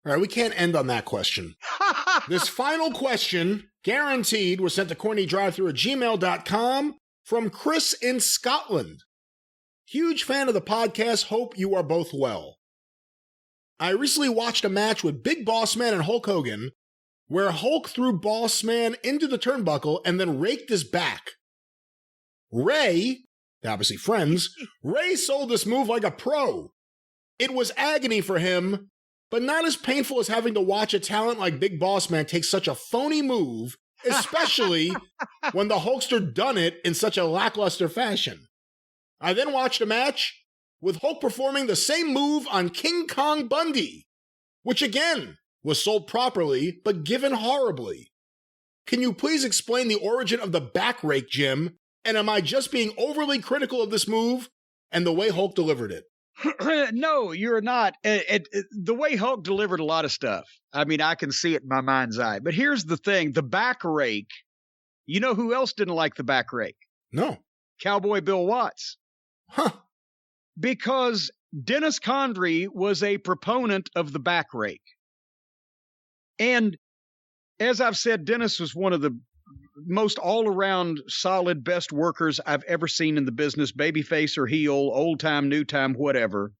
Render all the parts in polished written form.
All right, we can't end on that question. This final question, guaranteed, was sent to CornyDriveThru@gmail.com from Chris in Scotland. Huge fan of the podcast. Hope you are both well. I recently watched a match with Big Boss Man and Hulk Hogan where Hulk threw Boss Man into the turnbuckle and then raked his back. Ray, obviously friends, Ray sold this move like a pro. It was agony for him, but not as painful as having to watch a talent like Big Boss Man take such a phony move, especially when the Hulkster done it in such a lackluster fashion. I then watched a match with Hulk performing the same move on King Kong Bundy, which again was sold properly, but given horribly. Can you please explain the origin of the back rake, Jim? And am I just being overly critical of this move and the way Hulk delivered it? No, you're not. The way Hulk delivered a lot of stuff, I mean, I can see it in my mind's eye. But here's the thing, the back rake, you know who else didn't like the back rake? No. Cowboy Bill Watts. Huh. Because Dennis Condrey was a proponent of the back rake. And as I've said, Dennis was one of the most all-around solid best workers I've ever seen in the business, babyface or heel, old time, new time, whatever.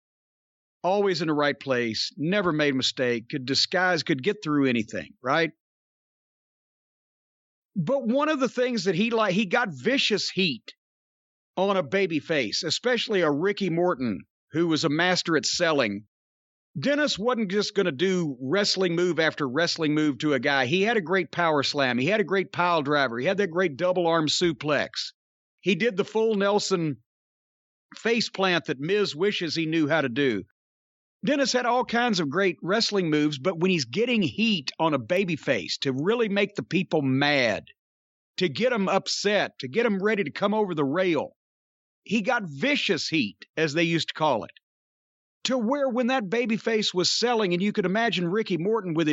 Always in the right place, never made a mistake, could disguise, could get through anything, right? But one of the things that he got vicious heat on a babyface, especially a Ricky Morton, who was a master at selling. Dennis wasn't just going to do wrestling move after wrestling move to a guy. He had a great power slam. He had a great pile driver. He had that great double arm suplex. He did the full Nelson face plant that Miz wishes he knew how to do. Dennis had all kinds of great wrestling moves, but when he's getting heat on a babyface to really make the people mad, to get them upset, to get them ready to come over the rail, he got vicious heat, as they used to call it. To where when that babyface was selling, and you could imagine Ricky Morton with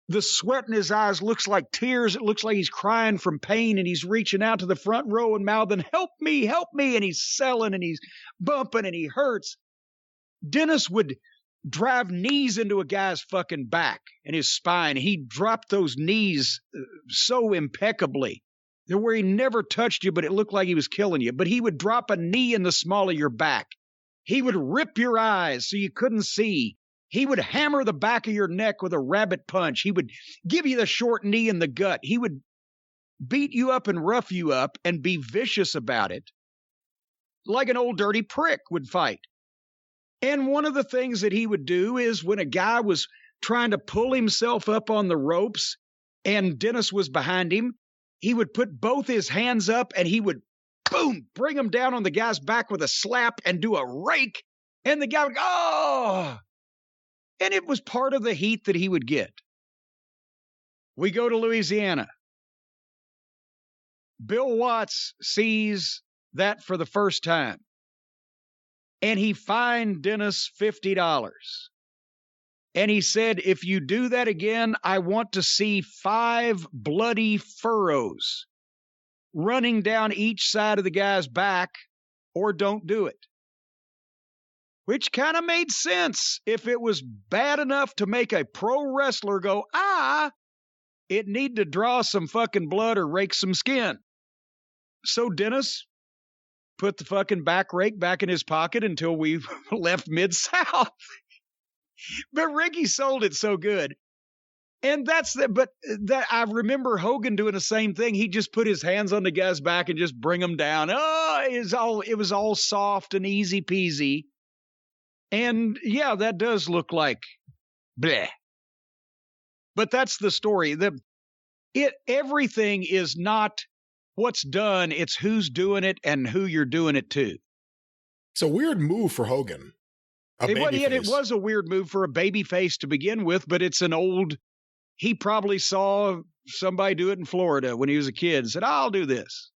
the sweat in his eyes looks like tears. It looks like he's crying from pain, and he's reaching out to the front row and mouthing, help me, and he's selling, and he's bumping, and he hurts. Dennis would drive knees into a guy's fucking back and his spine. He dropped those knees so impeccably. They're where he never touched you, but it looked like he was killing you. But he would drop a knee in the small of your back. He would rip your eyes so you couldn't see. He would hammer the back of your neck with a rabbit punch. He would give you the short knee in the gut. He would beat you up and rough you up and be vicious about it, like an old dirty prick would fight. And one of the things that he would do is when a guy was trying to pull himself up on the ropes and Dennis was behind him, he would put both his hands up and he would, boom, bring him down on the guy's back with a slap and do a rake. And the guy would go, oh! And it was part of the heat that he would get. We go to Louisiana. Bill Watts sees that for the first time. And he fined Dennis $50. And he said, if you do that again, I want to see 5 bloody furrows running down each side of the guy's back, or don't do it. Which kind of made sense. If it was bad enough to make a pro wrestler go, it need to draw some fucking blood or rake some skin. So Dennis put the fucking back rake back in his pocket until we left Mid-South. But Ricky sold it so good. And I remember Hogan doing the same thing. He just put his hands on the guy's back and just bring him down. Oh, it was all soft and easy peasy. And yeah, that does look like bleh. But that's the story. Everything is not what's done, it's who's doing it and who you're doing it to. It's a weird move for Hogan. It was a weird move for a baby face to begin with, but it's he probably saw somebody do it in Florida when he was a kid and said, I'll do this.